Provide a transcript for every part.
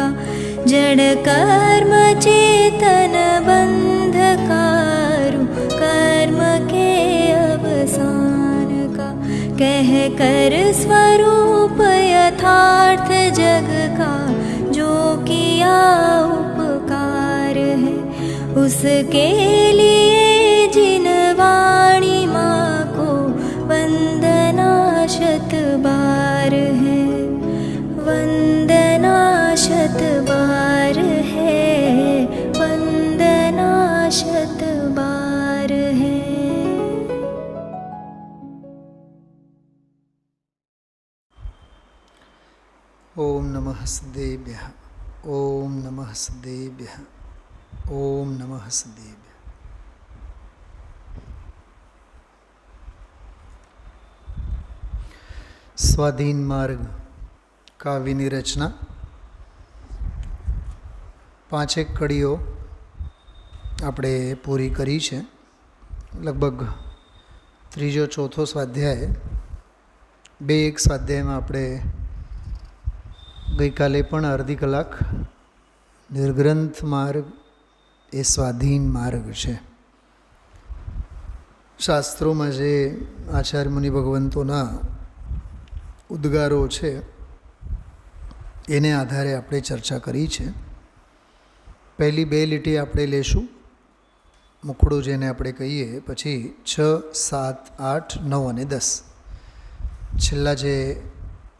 का जड़ कर्म चेतन बंधकारु कर्म के अवसान का कह कर स्वरूप यथार्थ जग का जो किया उपकार है उसके लिए जिन वाणी माँ को वंदना शत बार है वंदना शत बार है वंदना शत बार है। ओम नमः सदेभ्यः ओम नमः सदेभ्यः ओम नमः सदेभ्यः। स्वाधीन मार्ग काव्यની રચના 5 કડીઓ આપણે પૂરી કરી છે. લગભગ ત્રીજો ચોથો સ્વાધ્યાય 2-1 સ્વાધ્યાયમાં આપણે ગઈકાલે પણ અડધી કલાક નિર્ગ્રંથ માર્ગ એ સ્વાધીન માર્ગ છે. શાસ્ત્રોમાં જે આચાર્ય મુનિ ભગવંતોના ઉદ્ગારો છે એને આધારે આપણે ચર્ચા કરી છે. પહેલી 2 લીટી આપણે લેશું, મુખડું જેને આપણે કહીએ, પછી 6, 7, 8, 9 અને 10 છેલ્લા જે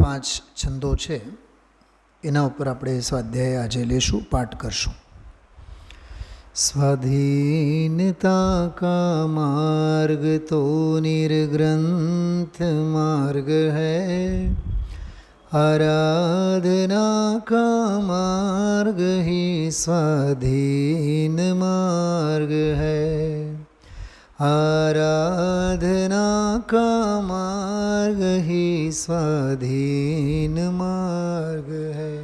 5 છંદો છે એના ઉપર આપણે સ્વાધ્યાય આજે લેશું, પાઠ કરશું. स्वाधीनता का मार्ग तो निर्ग्रंथ मार्ग है आराधना का मार्ग ही स्वाधीन मार्ग है आराधना का मार्ग ही स्वाधीन मार्ग है.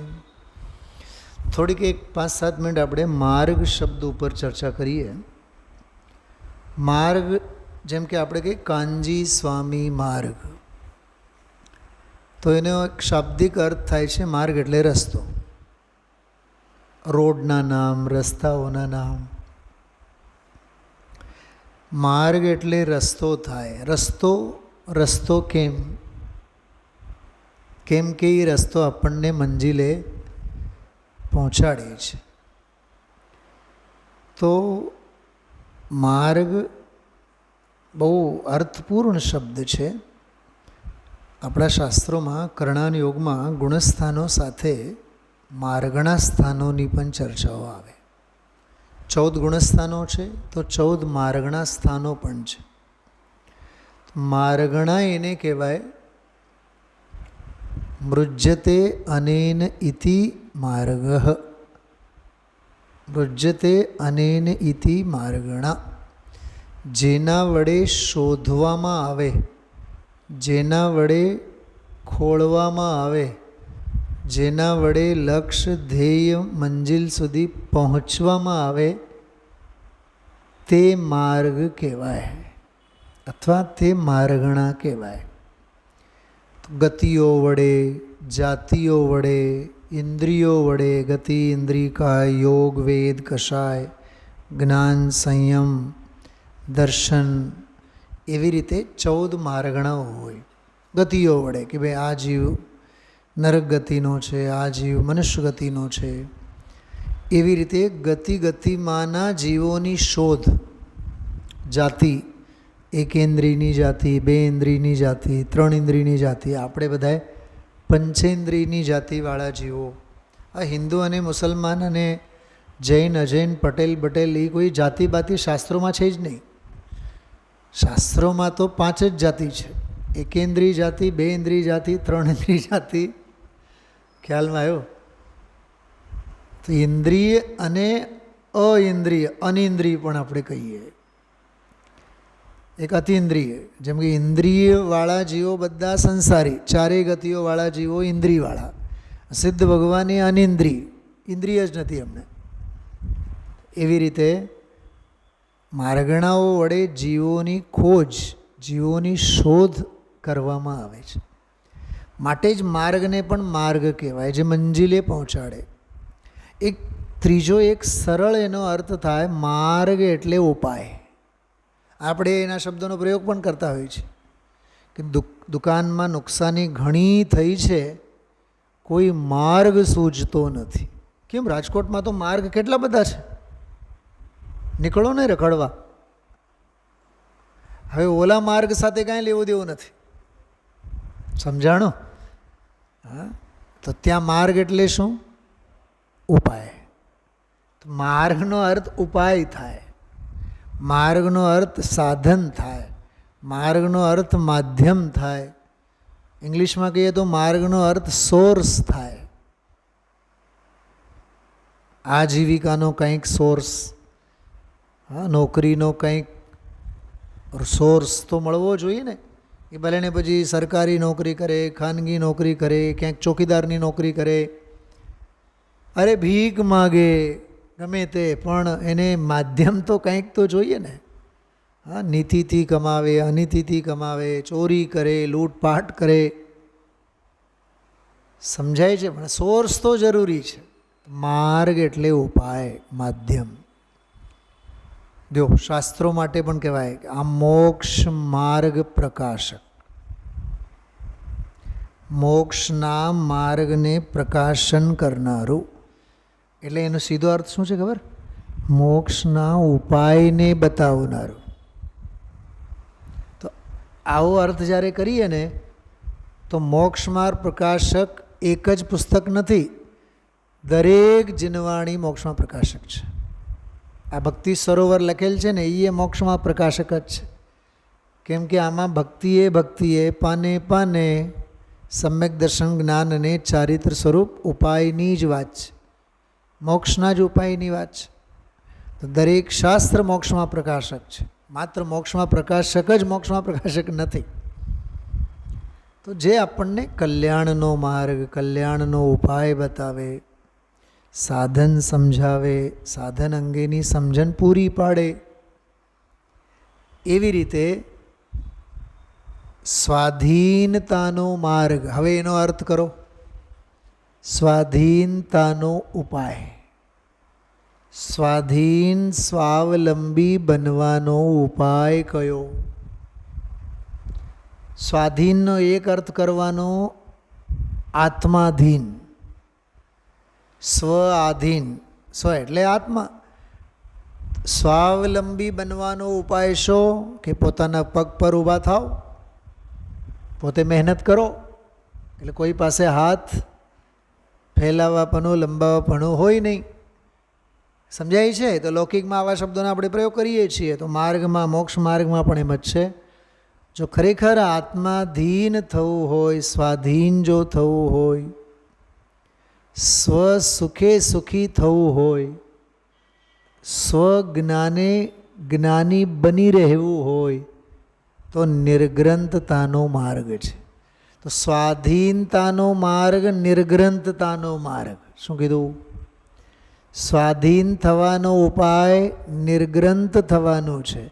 થોડીક 5-7 મિનિટ આપણે માર્ગ શબ્દ ઉપર ચર્ચા કરીએ. માર્ગ જેમ કે આપણે કહીએ કાનજી સ્વામી માર્ગ, તો એનો એક શાબ્દિક અર્થ થાય છે માર્ગ એટલે રસ્તો, રોડના નામ, રસ્તાઓના નામ. માર્ગ એટલે રસ્તો થાય. રસ્તો કેમ કે એ રસ્તો આપણને મંજિલે પહોંચાડે છે. તો માર્ગ બહુ અર્થપૂર્ણ શબ્દ છે. આપણા શાસ્ત્રોમાં કરણાન યોગમાં ગુણસ્થાનો સાથે માર્ગણા સ્થાનોની પણ ચર્ચાઓ આવે. 14 ગુણસ્થાનો છે તો 14 માર્ગણા સ્થાનો પણ છે. માર્ગણા એને કહેવાય મૃજ્યતે અનેન ઇતિ માર્ગઃ. મૃજ્યતે અનેન ઇતિ માર્ગણા, જેના વડે શોધવામાં આવે, જેના વડે ખોળવામાં આવે, જેના વડે લક્ષ્ય ધ્યેય મંજિલ સુધી પહોંચવામાં આવે તે માર્ગ કહેવાય અથવા તે માર્ગણા કહેવાય. ગતિઓ વડે, જાતિઓ વડે, ઇન્દ્રિયો વડે, ગતિ, ઇન્દ્રિકા, યોગ, વેદ, કષાય, જ્ઞાન, સંયમ, દર્શન, એવી રીતે 14 માર્ગણાઓ હોય. ગતિઓ વડે કે ભાઈ આ જીવ નરક ગતિનો છે, આ જીવ મનુષ્ય ગતિનો છે. એવી રીતે ગતિમાના જીવોની શોધ. જાતિ, 1 ઇન્દ્રિયની જાતિ, 2 ઇન્દ્રિયની જાતિ, 3 ઇન્દ્રિયની જાતિ. આપણે બધાએ પંચેન્દ્રિયની જાતિવાળા જીવો. આ હિન્દુ અને મુસલમાન અને જૈન, અજૈન, પટેલ એ કોઈ જાતિ બાતિ શાસ્ત્રોમાં છે જ નહીં. શાસ્ત્રોમાં તો 5 જ જાતિ છે. 1 ઇન્દ્રિય જાતિ, 2 ઇન્દ્રિય જાતિ, 3 ઇન્દ્રિય જાતિ. ખ્યાલમાં આવ્યો? તો ઇન્દ્રિય અને અઇન્દ્રિય, અનિન્દ્રિય પણ આપણે કહીએ. એક અતિઇન્દ્રિય, જેમ કે ઇન્દ્રિયવાળા જીવો બધા સંસારી, 4 ગતિઓવાળા જીવો ઇન્દ્રિયવાળા. સિદ્ધ ભગવાન એ અનિન્દ્રિય, ઇન્દ્રિય જ નથી એમને. એવી રીતે માર્ગણાઓ વડે જીવોની ખોજ, જીવોની શોધ કરવામાં આવે છે. માટે જ માર્ગને પણ માર્ગ કહેવાય, જે મંજિલે પહોંચાડે. એક ત્રીજો એક સરળ એનો અર્થ થાય માર્ગ એટલે ઉપાય. આપણે એના શબ્દોનો પ્રયોગ પણ કરતા હોઈએ છીએ કે દુકાનમાં નુકસાની ઘણી થઈ છે, કોઈ માર્ગ સૂઝતો નથી. કેમ? રાજકોટમાં તો માર્ગ કેટલા બધા છે, નીકળો ને રખડવા. હવે ઓલા માર્ગ સાથે કાંઈ લેવું દેવું નથી. સમજાણો? હા, તો ત્યાં માર્ગ એટલે શું? ઉપાય. માર્ગનો અર્થ ઉપાય થાય, માર્ગનો અર્થ સાધન થાય, માર્ગનો અર્થ માધ્યમ થાય. ઇંગ્લિશમાં કહીએ તો માર્ગનો અર્થ સોર્સ થાય. આજીવિકાનો કંઈક સોર્સ, હા, નોકરીનો કંઈક સોર્સ તો મળવો જોઈએ ને. એ ભલે ને પછી સરકારી નોકરી કરે, ખાનગી નોકરી કરે, ક્યાંક ચોકીદારની નોકરી કરે, અરે ભીખ માગે, ગમે તે, પણ એને માધ્યમ તો કંઈક તો જોઈએ ને. હા, નીતિથી કમાવે, અનીતિથી કમાવે, ચોરી કરે, લૂંટપાટ કરે, સમજાય છે? પણ સોર્સ તો જરૂરી છે. માર્ગ એટલે ઉપાય, માધ્યમ. જો શાસ્ત્રો માટે પણ કહેવાય કે આ મોક્ષ માર્ગ પ્રકાશક. મોક્ષના માર્ગને પ્રકાશન કરનારું. એટલે એનો સીધો અર્થ શું છે ખબર? મોક્ષના ઉપાયને બતાવનારું. તો આવો અર્થ જ્યારે કરીએ ને તો મોક્ષ માર્ગ પ્રકાશક એક જ પુસ્તક નથી, દરેક જીનવાણી મોક્ષમાં પ્રકાશક છે. આ ભક્તિ સરોવર લખેલ છે ને એ મોક્ષમાં પ્રકાશક જ છે. કેમ કે આમાં ભક્તિએ પાને પાને સમ્યક દર્શન જ્ઞાન અને ચારિત્ર સ્વરૂપ ઉપાયની જ વાત છે, મોક્ષના જ ઉપાયની વાત છે. તો દરેક શાસ્ત્ર મોક્ષમાં પ્રકાશક છે, માત્ર મોક્ષમાં પ્રકાશક જ મોક્ષમાં પ્રકાશક નથી. તો જે આપણને કલ્યાણનો માર્ગ, કલ્યાણનો ઉપાય બતાવે, સાધન સમજાવે, સાધન અંગેની સમજણ પૂરી પાડે, એવી રીતે સ્વાધીનતાનો માર્ગ. હવે એનો અર્થ કરો. સ્વાધીનતાનો ઉપાય, સ્વાધીન સ્વાવલંબી બનવાનો ઉપાય કયો? સ્વાધીનનો એક અર્થ કરવાનો આત્માધીન, સ્વ આધીન. સ્વ એટલે આત્મા. સ્વાવલંબી બનવાનો ઉપાય શું? કે પોતાના પગ પર ઊભા થાવ, પોતે મહેનત કરો. એટલે કોઈ પાસે હાથ ફેલાવાપણું, લંબાવાપણું હોય નહીં. સમજાય છે? તો લૌકિકમાં આવા શબ્દોનો આપણે પ્રયોગ કરીએ છીએ, તો માર્ગમાં, મોક્ષ માર્ગમાં પણ એમ જ છે. જો ખરેખર આત્માધીન થવું હોય, સ્વાધીન જો થવું હોય, સ્વ સુખે સુખી થવું હોય, સ્વજ્ઞાને જ્ઞાની બની રહેવું હોય, તો નિર્ગ્રંથતાનો માર્ગ છે. તો સ્વાધીનતાનો માર્ગ, નિર્ગ્રંથતાનો માર્ગ. શું કીધું? સ્વાધીન થવાનો ઉપાય નિર્ગ્રંથ થવાનો છે,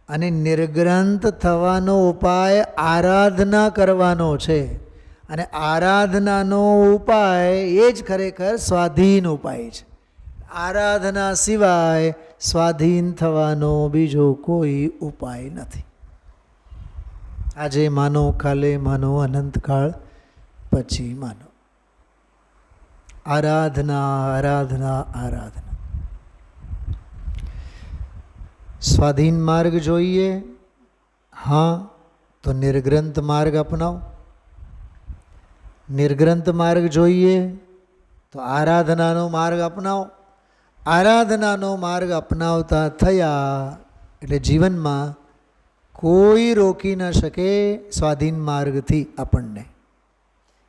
અને નિર્ગ્રંથ થવાનો ઉપાય આરાધના કરવાનો છે. અને આરાધનાનો ઉપાય એ જ ખરેખર સ્વાધીન ઉપાય છે. આરાધના સિવાય સ્વાધીન થવાનો બીજો કોઈ ઉપાય નથી. આજે માનો, કાલે માનો, અનંતકાળ પછી માનો. આરાધના, આરાધના, આરાધના. સ્વાધીન માર્ગ જોઈએ? હા, તો નિર્ગ્રંથ માર્ગ અપનાવો. નિર્ગ્રંથ માર્ગ જોઈએ તો આરાધનાનો માર્ગ અપનાવો. આરાધનાનો માર્ગ અપનાવતા થયા એટલે જીવનમાં કોઈ રોકી ન શકે સ્વાધીન માર્ગથી આપણને.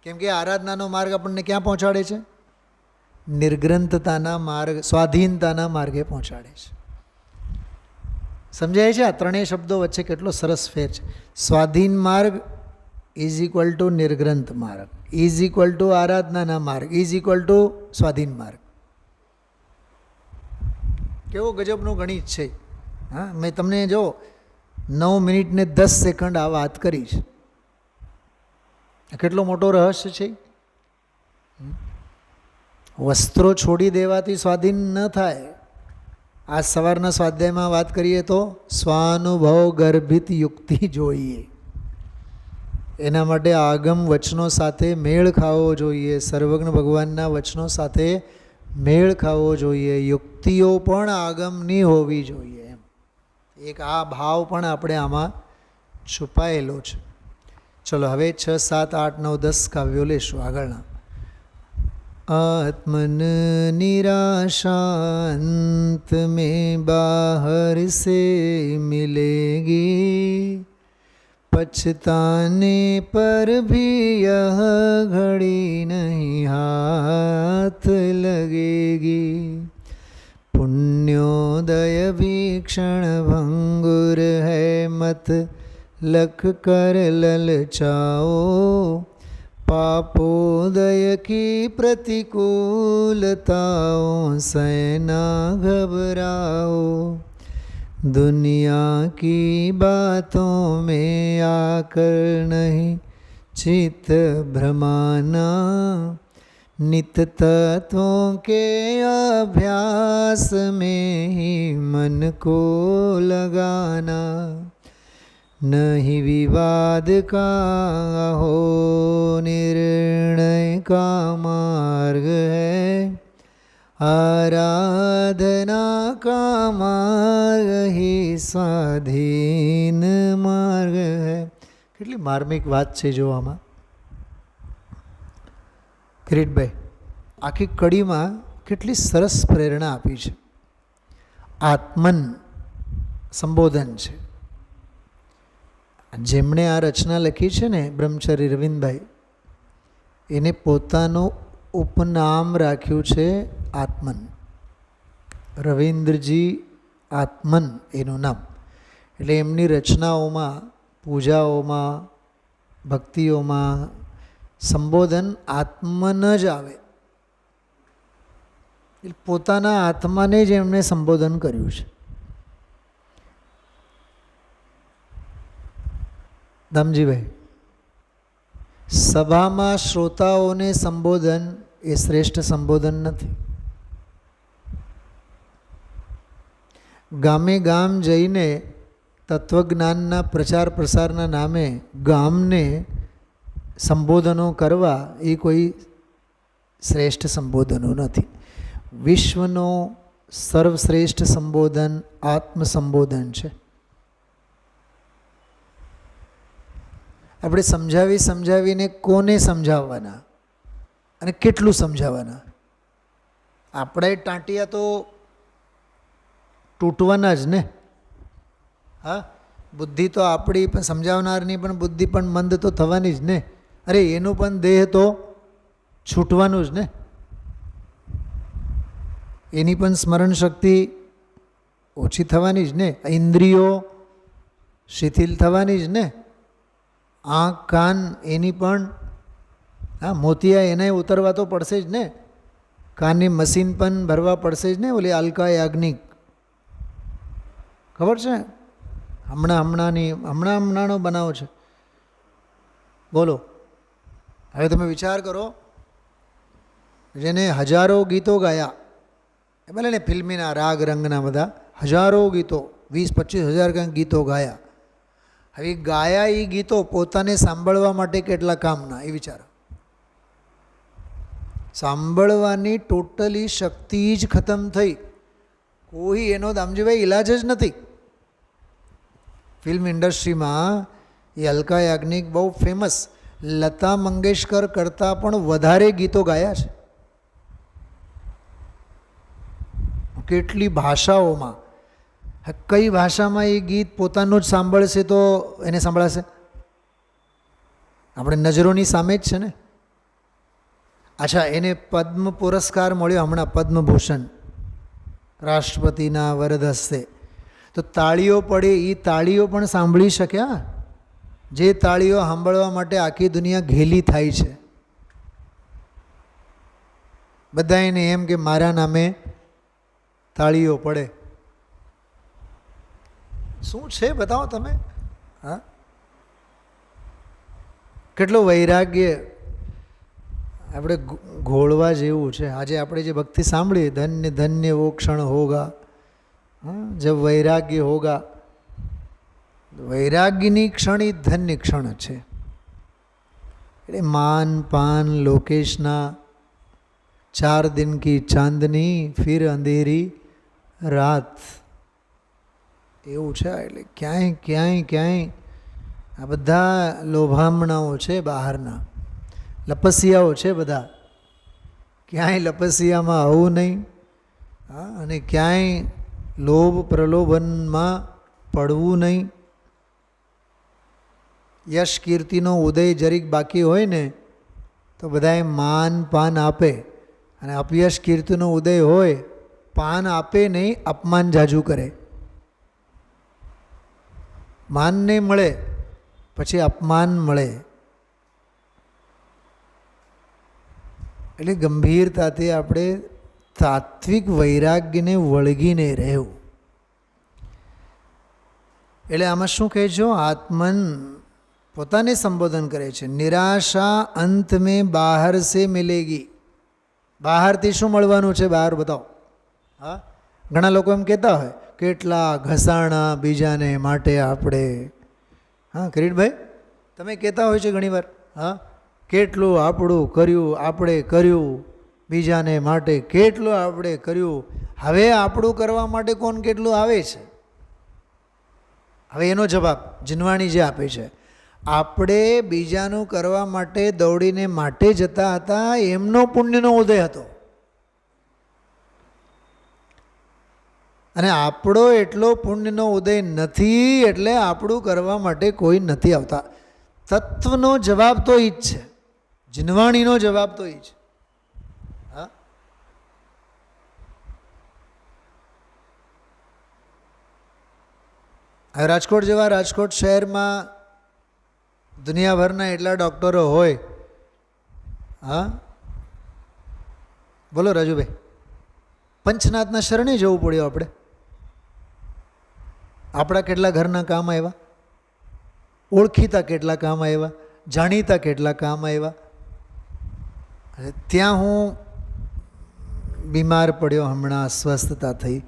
કેમ કે આરાધનાનો માર્ગ આપણને ક્યાં પહોંચાડે છે? નિર્ગ્રંથતાના માર્ગ, સ્વાધીનતાના માર્ગે પહોંચાડે છે. સમજાય છે? આ ત્રણેય શબ્દો વચ્ચે કેટલો સરસ ફેર છે. સ્વાધીન માર્ગ ઇઝ ઇક્વલ ટુ નિર્ગ્રંથ માર્ગ, ઇઝ ઇક્વલ ટુ આરાધનાના માર્ગ, ઇઝ ઇક્વલ ટુ સ્વાધીન માર્ગ. કેવો ગજબનું ગણિત છે! હા, મેં તમને જો 9 મિનિટ ને 10 સેકન્ડ આ વાત કરી છે. કેટલો મોટો રહસ્ય છે! વસ્ત્રો છોડી દેવાથી સ્વાધીન ન થાય. આ સવારના સ્વાધ્યાયમાં વાત કરીએ તો સ્વાનુભવ ગર્ભિત યુક્તિ જોઈએ. એના માટે આગમ વચનો સાથે મેળ ખાવો જોઈએ. સર્વજ્ઞ ભગવાનના વચનો સાથે મેળ ખાવો જોઈએ. યુક્તિઓ પણ આગમની હોવી જોઈએ. એમ એક આ ભાવ પણ આપણે આમાં છુપાયેલો છે. ચલો હવે 6, 7, 8, 9, 10 કાવ્યો લેશું આગળના. आत्मन निराशांत में बाहर से मिलेगी, पछताने पर भी यह घड़ी नहीं हाथ लगेगी. पुण्योदय भी क्षण भंगुर है, मत लख कर ललचाओ. पापोदय की प्रतिकूलताओं से ना घबराओ. दुनिया की बातों में आकर नहीं चित भ्रमाना. नित तत्वों के अभ्यास में ही मन को लगाना. नहीं विवाद का हो निर्णय का मार्ग है, आराधना का मार्ग ही स्वाधीन मार्ग है. કેટલી માર્મિક વાત છે જો આમાં. કિરીટભાઈ આખી કડીમાં કેટલી સરસ પ્રેરણા આપી છે. આત્મન સંબોધન છે. જેમણે આ રચના લખી છે ને બ્રહ્મચારી રવિન્દભાઈ, એને પોતાનું ઉપનામ રાખ્યું છે આત્મન. રવિન્દ્રજી આત્મન એનું નામ. એટલે એમની રચનાઓમાં, પૂજાઓમાં, ભક્તિઓમાં સંબોધન આત્મન જ આવે. એટલે પોતાના આત્માને જ એમણે સંબોધન કર્યું છે. દામજીભાઈ, સભામાં શ્રોતાઓને સંબોધન એ શ્રેષ્ઠ સંબોધન નથી. ગામે ગામ જઈને તત્વજ્ઞાનના પ્રચાર પ્રસારના નામે ગામને સંબોધનો કરવા એ કોઈ શ્રેષ્ઠ સંબોધનો નથી. વિશ્વનો સર્વશ્રેષ્ઠ સંબોધન આત્મસંબોધન છે. આપણે સમજાવીને કોને સમજાવવાના અને કેટલું સમજાવવાના? આપણે ટાંટિયા તો તૂટવાના જ ને. હા, બુદ્ધિ તો આપણી પણ સમજાવનારની પણ બુદ્ધિ પણ મંદ તો થવાની જ ને. અરે એનું પણ દેહ તો છૂટવાનું જ ને. એની પણ સ્મરણ શક્તિ ઓછી થવાની જ ને. ઇન્દ્રિયો શિથિલ થવાની જ ને. આંખ કાન એની પણ મોતિયા એને ઉતરવા તો પડશે જ ને. કાનની મશીન પણ ભરવા પડશે જ ને. ઓલી અલ્કા યાજ્ઞિક ખબર છે? હમણાંનો બનાવ છે. બોલો, હવે તમે વિચાર કરો, જેને હજારો ગીતો ગાયા, એ ભલે ને ફિલ્મીના રાગ રંગના બધા હજારો ગીતો, 20-25 હજાર ગીતો ગાયા. હવે ગાયા એ ગીતો પોતાને સાંભળવા માટે કેટલા કામના, એ વિચારો. સાંભળવાની ટોટલી શક્તિ જ ખતમ થઈ. કોઈ એનો દામજીભાઈ ઈલાજ જ નથી. ફિલ્મ ઇન્ડસ્ટ્રીમાં એ અલ્કા યાજ્ઞિક બહુ ફેમસ, લતા મંગેશકર કરતાં પણ વધારે ગીતો ગાયા છે. કેટલી ભાષાઓમાં. કઈ ભાષામાં એ ગીત પોતાનું જ સાંભળશે તો એને સંભળાશે? આપણે નજરોની સામે જ છે ને. અચ્છા, એને પદ્મ પુરસ્કાર મળ્યો હમણાં, પદ્મભૂષણ, રાષ્ટ્રપતિના વરદ હસ્તે. તો તાળીઓ પડે, એ તાળીઓ પણ સાંભળી શક્યા? જે તાળીઓ સાંભળવા માટે આખી દુનિયા ઘેલી થાય છે. બધા એને એમ કે મારા નામે તાળીઓ પડે. શું છે બતાવો તમે. હા, કેટલો વૈરાગ્ય આપણે ઘોળવા જેવું છે. આજે આપણે જે ભક્તિ સાંભળી, ધન્ય ધન્ય વો ક્ષણ હોગા, જબ વૈરાગ્ય હોગા, વૈરાગ્યની ક્ષણ એ ધન્ય ક્ષણ છે. એટલે માન પાન લોકેશના 4 દિન કી ચાંદની ફિર અંધેરી રાત, એવું છે. એટલે ક્યાંય ક્યાંય ક્યાંય આ બધા લોભામણાઓ છે, બહારના લપસિયાઓ છે બધા. ક્યાંય લપસિયામાં આવું નહીં, અને ક્યાંય લોભ પ્રલોભનમાં પડવું નહીં. યશ કીર્તિનો ઉદય જરીક બાકી હોય ને તો બધાએ માન પાન આપે, અને અપયશ કીર્તિનો ઉદય હોય, પાન આપે નહીં, અપમાન જાજુ કરે. માન નહીં મળે પછી અપમાન મળે. એટલે ગંભીરતાથી આપણે તાત્વિક વૈરાગ્યને વળગીને રહેવું. એટલે આમાં શું કહે છે? આત્મન પોતાને સંબોધન કરે છે. નિરાશા અંત મેં બહાર સે મિલેગી. બહારથી શું મળવાનું છે? બહાર બતાવો. હા, ઘણા લોકો એમ કહેતા હોય, કેટલા ઘસાણા બીજાને માટે આપણે. હા કિરીટભાઈ, તમે કહેતા હોય છે ઘણીવાર, હા, કેટલું આપણું કર્યું, આપણે કર્યું બીજાને માટે, કેટલું આપણે કર્યું. હવે આપણું કરવા માટે કોણ કેટલું આવે છે? હવે એનો જવાબ જીનવાણી જે આપે છે, આપણે બીજાનું કરવા માટે દોડીને માટે જતા હતા, એમનો પુણ્યનો ઉદય હતો, અને આપણો એટલો પુણ્યનો ઉદય નથી, એટલે આપણું કરવા માટે કોઈ નથી આવતા. તત્વનો જવાબ તો એ જ છે, જીનવાણીનો જવાબ તો એ જ. હા, હવે રાજકોટ જેવા રાજકોટ શહેરમાં દુનિયાભરના એટલા ડૉક્ટરો હોય. હા બોલો રાજુભાઈ, પંચનાથના શરણે જવું પડ્યું આપણે. આપણા કેટલા ઘરના કામ આવ્યા, ઓળખીતા કેટલા કામ આવ્યા, જાણીતા કેટલા કામ આવ્યા. ત્યાં હું બીમાર પડ્યો, હમણાં અસ્વસ્થતા થઈ,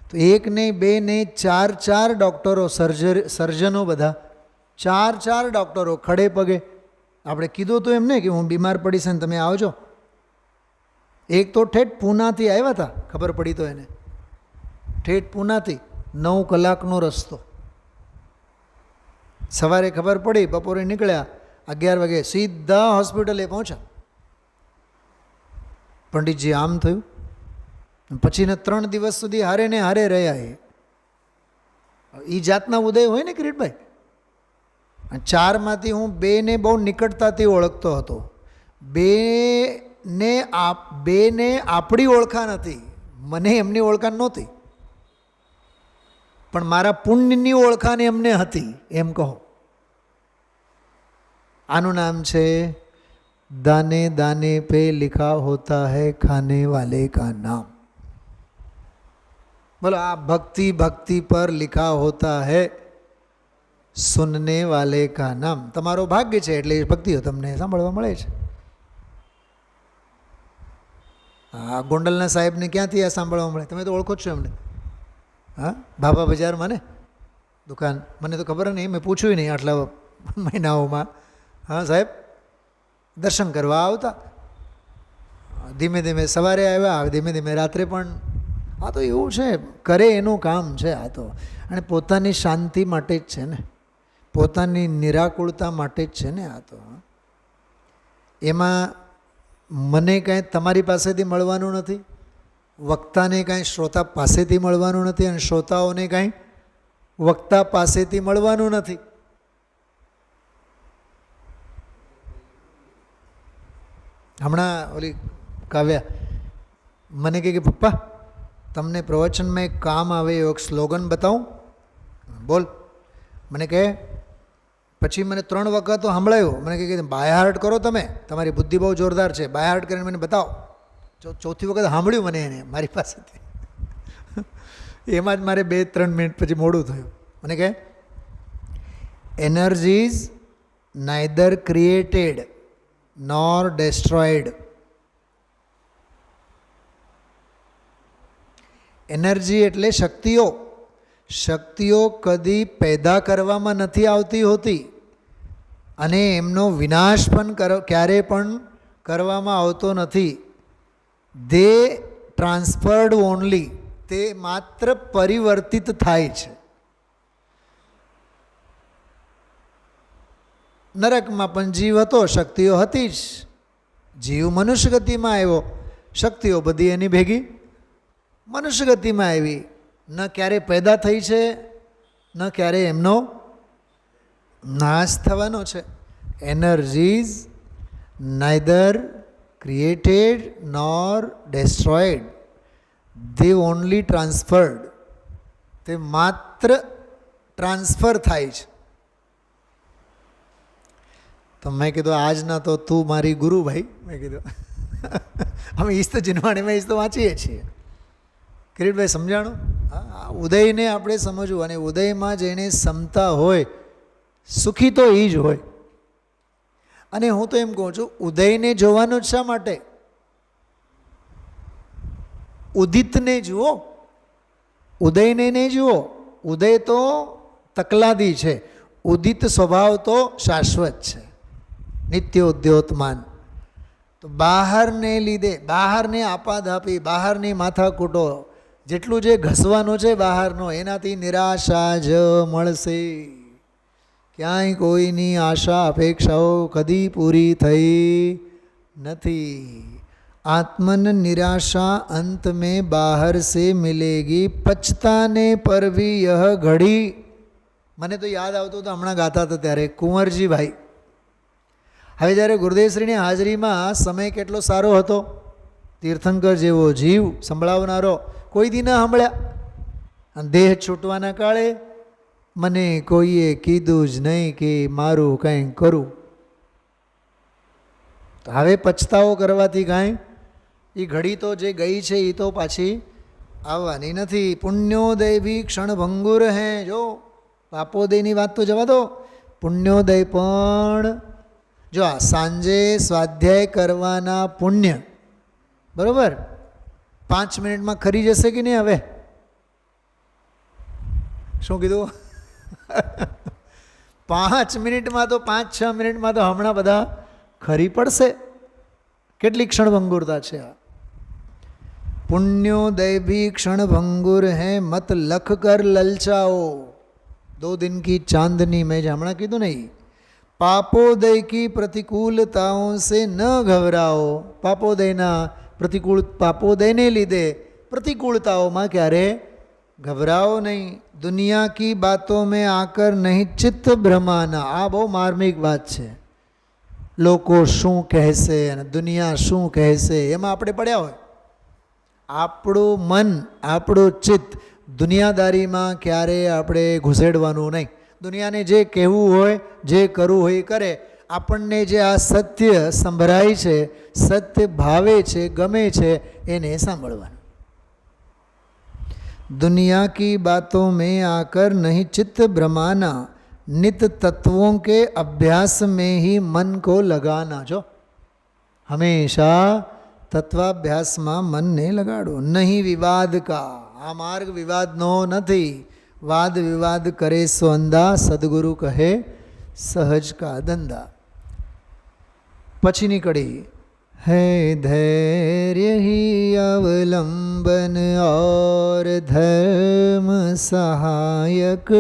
તો એક નહીં બે નહીં 4 ડૉક્ટરો, સર્જનો બધા 4 ડૉક્ટરો ખડે પગે. આપણે કીધું તો એમને કે હું બીમાર પડીશ ને તમે આવજો. એક તો ઠેઠ પૂનાથી આવ્યા હતા, ખબર પડી તો એને, ઠેઠ પૂનાથી 9 કલાકનો રસ્તો. સવારે ખબર પડી, બપોરે નીકળ્યા, 11 વાગે સીધા હોસ્પિટલે પહોંચ્યા. પંડિતજી આમ થયું. પછીના 3 દિવસ સુધી હારે ને હારે રહ્યા. એ જાતના ઉદય હોય ને કિરીટભાઈ. 4માંથી હું 2ને બહુ નિકટતાથી ઓળખતો હતો. બેને આપણી ઓળખાણ હતી, મને એમની ઓળખાણ નહોતી, પણ મારા પુણ્યની ઓળખાણ એમને હતી, એમ કહો. આનું નામ છે દાને દાને पे लिखा होता है खाने वाले का नाम. बोलो, આ ભક્તિ ભક્તિ પર लिखा होता है सुनने वाले का नाम. તમારો ભાગ્ય છે એટલે એ ભક્તિઓ તમને સાંભળવા મળે છે. આ ગોંડલના સાહેબને ક્યાંથી આ સાંભળવા મળે? તમે તો ઓળખો જ છો એમને. હા, બાબા બજારમાં ને દુકાન, મને તો ખબર નહીં, મેં પૂછ્યું નહીં આટલા મહિનાઓમાં. હા સાહેબ, દર્શન કરવા આવતા, ધીમે ધીમે સવારે આવ્યા, ધીમે ધીમે રાત્રે પણ. આ તો એવું છે, કરે એનું કામ છે આ તો. અને પોતાની શાંતિ માટે જ છે ને, પોતાની નિરાકુળતા માટે જ છે ને આ તો. એમાં મને કાંઈ તમારી પાસેથી મળવાનું નથી, વક્તાને કાંઈ શ્રોતા પાસેથી મળવાનું નથી, અને શ્રોતાઓને કાંઈ વક્તા પાસેથી મળવાનું નથી. હમણાં ઓલી કાવ્યા મને કહે કે પપ્પા તમને પ્રવચનમાં એક કામ આવે એવો એક સ્લોગન બતાવું, બોલ. મને કહે, પછી મને 3 વખત તો સંભળાયું. મને કહે બાય હાર્ટ કરો, તમે તમારી બુદ્ધિ બહુ જોરદાર છે, બાય હાર્ટ કરીને મને બતાવો. ચોથી વખત સાંભળ્યું મને એને મારી પાસેથી. એમાં જ મારે 2-3 મિનિટ પછી મોડું થયું. મને કહે, energy is neither created nor destroyed. Energy એટલે શક્તિઓ. શક્તિઓ કદી પેદા કરવામાં નથી આવતી હોતી અને એમનો વિનાશ પણ ક્યારે પણ કરવામાં આવતો નથી. દે ટ્રાન્સફર્ડ ઓનલી, તે માત્ર પરિવર્તિત થાય છે. નરકમાં પણ જીવ હતો, શક્તિઓ હતી જ. જીવ મનુષ્ય ગતિમાં આવ્યો, શક્તિઓ બધી એની ભેગી મનુષ્ય ગતિમાં આવી. ન ક્યારે પેદા થઈ છે, ન ક્યારે એમનો નાશ થવાનો છે. Energy is neither created nor destroyed, they only transferred. તે માત્ર ટ્રાન્સફર થાય છે. તો મેં કીધું આજના તો તું મારી ગુરુ ભાઈ. મેં કીધું અમે ઈજ તો જીનવાણીમાં ઈજ તો વાંચીએ છીએ. કિરીટભાઈ સમજાણું? હા, ઉદયને આપણે સમજવું. અને ઉદયમાં જેને ક્ષમતા હોય, સુખી તો એ જ હોય. અને હું તો એમ કહું છું, ઉદયને જોવાનું જ શા માટે? ઉદિતને જુઓ, ઉદયને નહીં જુઓ. ઉદય તો તકલાદી છે, ઉદિત સ્વભાવ તો શાશ્વત છે, નિત્ય ઉદ્યોતમાન. તો બહારને લીધે, બહારને આપાધાપી, બહારની માથાકૂટો, જેટલું જે ઘસવાનું છે બહારનો, એનાથી નિરાશા જ મળશે. ક્યાંય કોઈની આશા અપેક્ષાઓ કદી પૂરી થઈ નથી. आत्मन निराशा अंत में बाहर से मिलेगी, पछताने पर भी यह घड़ी. મને તો યાદ આવતું તો હમણાં ગાતા હતા ત્યારે કુંવરજીભાઈ. હવે જ્યારે ગુરુદેવશ્રીની હાજરીમાં સમય કેટલો સારો હતો. તીર્થંકર જેવો જીવ સંભળાવનારો કોઈ દી ન સાંભળ્યા. અને દેહ છૂટવાના કાળે મને કોઈએ કીધું જ નહીં કે મારું કંઈ કરું. તો હવે પછતાવો કરવાથી કાંઈ, એ ઘડી તો જે ગઈ છે એ તો પાછી આવવાની નથી. પુણ્યોદય ભી ક્ષણભંગુર હે. જો પાપોદયની વાત તો જવા દો, પુણ્યોદય પણ જો આ સાંજે સ્વાધ્યાય કરવાના પુણ્ય, બરાબર, 5 મિનિટમાં ખરી જશે કે નહીં? હવે શું કીધું? 5 મિનિટમાં તો 5-6 મિનિટમાં તો હમણાં બધા ખરી પડશે. કેટલી ક્ષણભંગુરતા છે આ. पुण्योदय भी क्षण भंगुर है, मत लख कर ललचाओ. 2 दिन की चांदनी में हमारा कीधु नहीं. पापोदय की प्रतिकूलताओं से न घबराओ. पापोदयना प्रतिकूल, पापोदयने લીધે प्रतिकूलताओं क्यारे घबराओ नहीं. दुनिया की बातों में आकर नहीं चित्त भ्रमाना. આ બહુ માર્મિક વાત છે. લોકો શું કહેશે અને દુનિયા શું કહેશે એમાં આપણે પડ્યા હોય. આપણું મન, આપણું ચિત્ત દુનિયાદારીમાં ક્યારેય આપણે ઘૂસેડવાનું નહીં. દુનિયાને જે કહેવું હોય, જે કરવું હોય એ કરે. આપણને જે આ સત્ય સંભળાય છે, સત્ય ભાવે છે, ગમે છે, એને સાંભળવાનું. दुनिया की बातों में आकर नहीं चित्त भ्रमाना, नित तत्वों के अभ्यास में ही मन को लगाना. जो हमेशा तत्वाभ्यासમાં મનને લગાડો. નહીં વિવાદ કા. આ માર્ગ વિવાદનો નથી. વાદ વિવાદ કરે સો અંધા, સદગુરુ કહે સહજ કા ધંધા. પછીની કડી, है धैर्य ही अवलंबन और धर्म सहायक,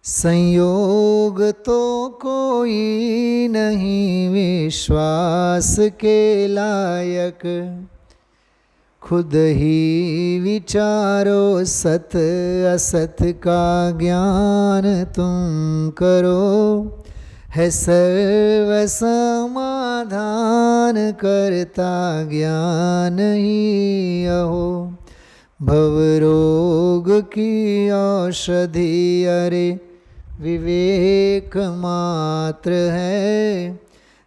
संयोग तो कोई नहीं विश्वास के लायक. खुद ही विचारो सत असत का ज्ञान तुम करो, है सर्व समाधान करता ज्ञान ही अहो. भवरोग की औषधि अरे विवेक मात्र है,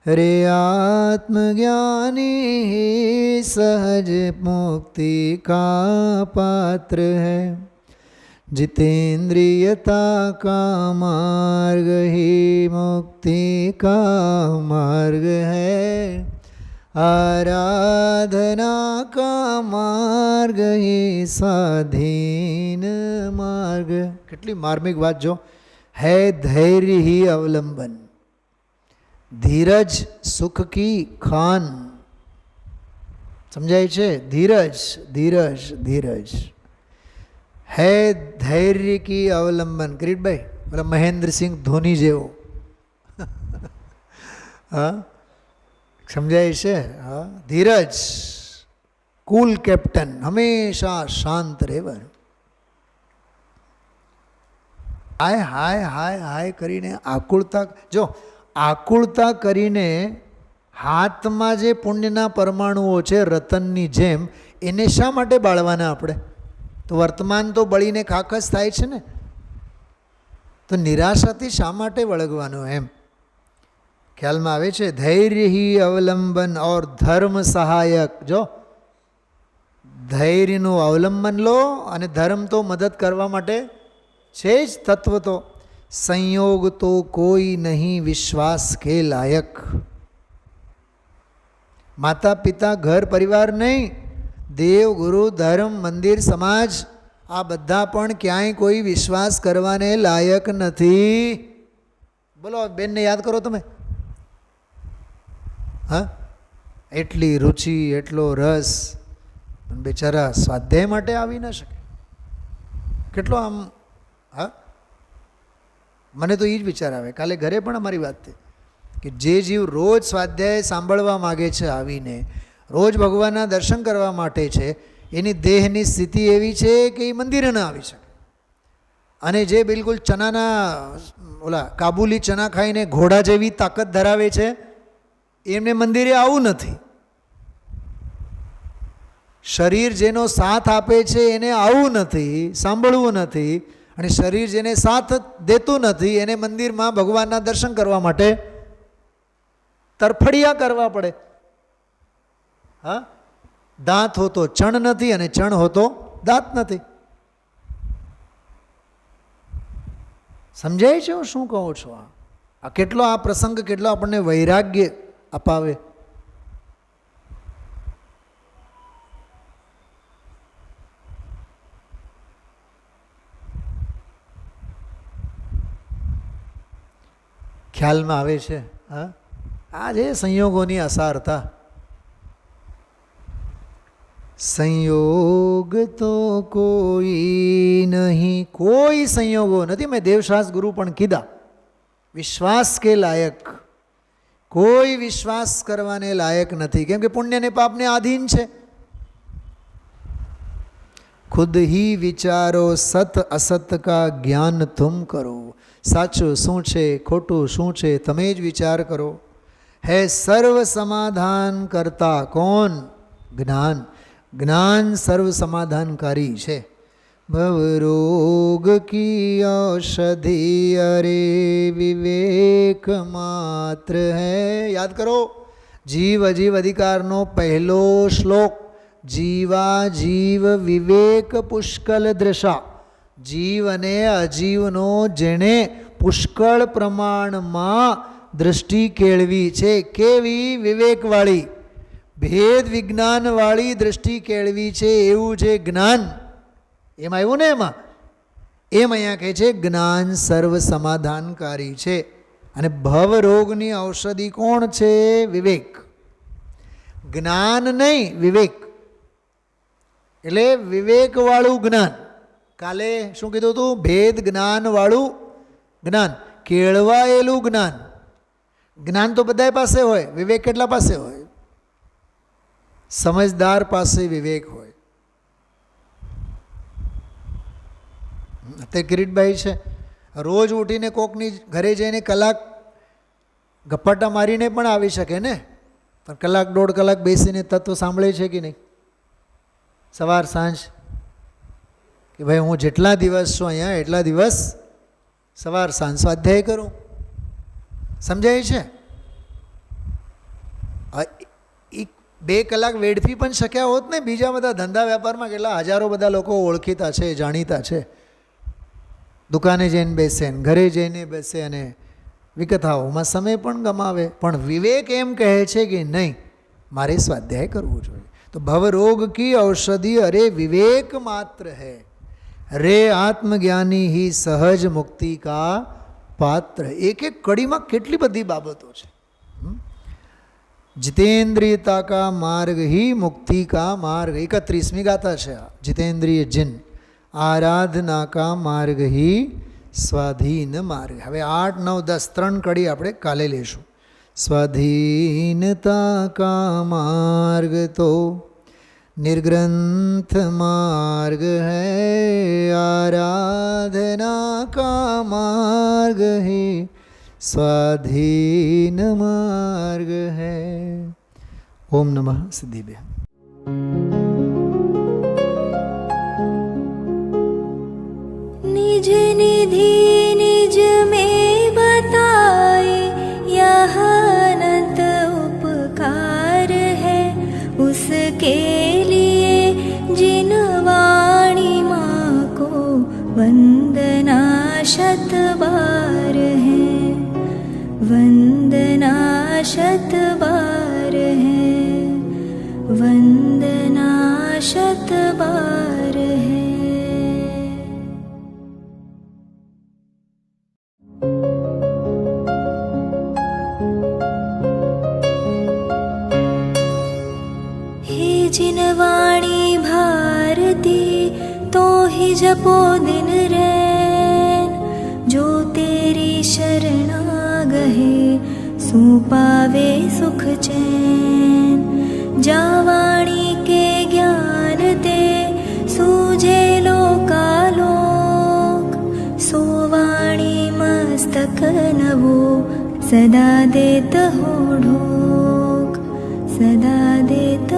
रे आत्मज्ञानी ही सहज मुक्ति का पात्र है. जितेन्द्रियता का मार्ग ही मुक्ति का मार्ग है, आराधना का मार्ग ही स्वाधीन मार्ग. કેટલી માર્મિક વાત જો. है धैर्य ही अवलंबन, धीरज सुख की खान. समझाય છે? धीरज धीरज धीरज है धैर्य की अवलंबन. કિરીટભાઈ બોલા મહેન્દ્રસિંહ ધોની જેવો. હા સમજાય છે? હા ધીરજ, કુલ કેપ્ટન, હંમેશા શાંત રહેવાનું. હાય હાય હાય હાય કરીને આકુળતા, જો આકુળતા કરીને હાથમાં જે પુણ્યના પરમાણુઓ છે રતનની જેમ, એને શા માટે બાળવાના આપણે? તો વર્તમાન તો બળીને ખાખસ થાય છે ને, તો નિરાશાથી શા માટે વળગવાનું એમ ખ્યાલમાં આવે છે. ધૈર્ય ही અવલંબન और ધર્મ સહાયક. જો ધૈર્યનું અવલંબન લો અને ધર્મ તો મદદ કરવા માટે છે જ તત્વ. તો સંયોગ તો કોઈ નહીં વિશ્વાસ કે લાયક. માતા પિતા ઘર પરિવાર નહીં, દેવ ગુરુ ધર્મ મંદિર સમાજ આ બધા પણ ક્યાંય કોઈ વિશ્વાસ કરવાને લાયક નથી. બોલો બેનને યાદ કરો તમે. હા એટલી રુચિ એટલો રસ, પણ બિચારા સ્વાધ્યાય માટે આવી ન શકે. કેટલો આમ હા મને તો એ જ વિચાર આવે. કાલે ઘરે પણ અમારી વાત થઈ કે જે જીવ રોજ સ્વાધ્યાય સાંભળવા માગે છે, આવીને રોજ ભગવાનના દર્શન કરવા માટે છે, એની દેહની સ્થિતિ એવી છે કે એ મંદિરે ન આવી શકે. અને જે બિલકુલ ચનાના ઓલા કાબુલી ચના ખાઈને ઘોડા જેવી તાકાત ધરાવે છે, એમને મંદિરે આવવું નથી. શરીર જેનો સાથ આપે છે એને આવવું નથી, સાંભળવું નથી. અને શરીર જેને સાથ દેતું નથી એને મંદિરમાં ભગવાનના દર્શન કરવા માટે તરફડિયા કરવા પડે. હા દાંત હોતો ચણ નથી અને ચણ હોતો દાંત નથી. સમજાય છે હું શું કહું છું? આ કેટલો આ પ્રસંગ કેટલો આપણને વૈરાગ્ય અપાવે. ખ્યાલમાં આવે છે? હા આ જે સંયોગોની અસારતા. સંયોગ તો કોઈ નહીં, કોઈ સંયોગો નથી. મેં દેવશાસ ગુરુ પણ કીધા વિશ્વાસ કે લાયક. કોઈ વિશ્વાસ કરવાને લાયક નથી, કેમ કે પુણ્ય ને પાપને આધીન છે. ખુદ ही વિચારો સત અસત કા જ્ઞાન તુમ કરો. સાચું શું છે ખોટું શું છે તમે જ વિચાર કરો. હે સર્વ સમાધાન કરતા કોણ? જ્ઞાન. જ્ઞાન સર્વ સમાધાનકારી છે. ભવરોગ કી ઔષધિ અરે વિવેક માત્ર હૈ. યાદ કરો જીવ અજીવ અધિકારનો પહેલો શ્લોક. જીવા જીવ વિવેક પુષ્કળ દ્રશા. જીવ અને અજીવનો જેણે પુષ્કળ પ્રમાણમાં દૃષ્ટિ કેળવી છે. કેવી? વિવેકવાળી, ભેદ વિજ્ઞાનવાળી દૃષ્ટિ કેળવી છે. એવું છે જ્ઞાન. એમ આવ્યું ને એમાં. એમ અહીંયા કહે છે જ્ઞાન સર્વ સમાધાનકારી છે. અને ભવરોગની ઔષધિ કોણ છે? વિવેક. જ્ઞાન નહીં વિવેક. એટલે વિવેકવાળું જ્ઞાન. કાલે શું કીધું હતું? ભેદ જ્ઞાનવાળું જ્ઞાન, કેળવાયેલું જ્ઞાન. જ્ઞાન તો બધા પાસે હોય, વિવેક કેટલા પાસે હોય? સમજદાર પાસે વિવેક હોય. તે કિરીટભાઈ છે રોજ ઉઠીને કોકની ઘરે જઈને કલાક ગપ્પાટા મારીને પણ આવી શકે ને, પણ કલાક દોઢ કલાક બેસીને તત્વ સાંભળે છે કે નહીં? સવાર સાંજ કે ભાઈ હું જેટલા દિવસ છું અહીંયા એટલા દિવસ સવાર સાંજ સ્વાધ્યાય કરું. સમજાય છે? 2 કલાક વેડફી પણ શક્યા હોત ને. બીજા બધા ધંધા વેપારમાં કેટલા હજારો બધા લોકો ઓળખીતા છે, જાણીતા છે, દુકાને જઈને બેસે ને ઘરે જઈને બેસે અને વિકથાઓમાં સમય પણ ગમાવે, પણ વિવેક એમ કહે છે કે નહીં, મારે સ્વાધ્યાય કરવું જોઈએ. તો ભવરોગ કી ઔષધિ અરે વિવેક માત્ર હૈ, રે આત્મજ્ઞાની ही સહજ મુક્તિ કા પાત્ર. એક એક કડીમાં કેટલી બધી બાબતો છે. जितेंद्रियता का मार्ग ही मुक्ति का मार्ग, 31મી गाथा છે આ. जितेंद्रिय जिन आराधना का मार्ग ही સ્વાધીન માર્ગ. હવે 8, 9, 10 3 કડી આપણે કાલે લઈશું. સ્વાધીનતા કા માર્ગ તો निर्ग्रंथ मार्ग है, आराधना का मार्ग ही स्वाधीन मार्ग है. ओम नमः सिद्धिभ्य. निज निधि निज में बताए यह अनंत उपकार है, उसके लिए जिन वाणी माँ को वंदना शत बार है, वंदना शत बार है, वंदना शत बार है. जिन वाणी भारती तो ही जपो दिन रैन, जो तेरी शरणा गहे सो पावे सुख चैन. जा वाणी के ज्ञान ते सूझे लोकालोक, सो वाणी मस्तक नवो सदा देत हो ढोक, सदा देत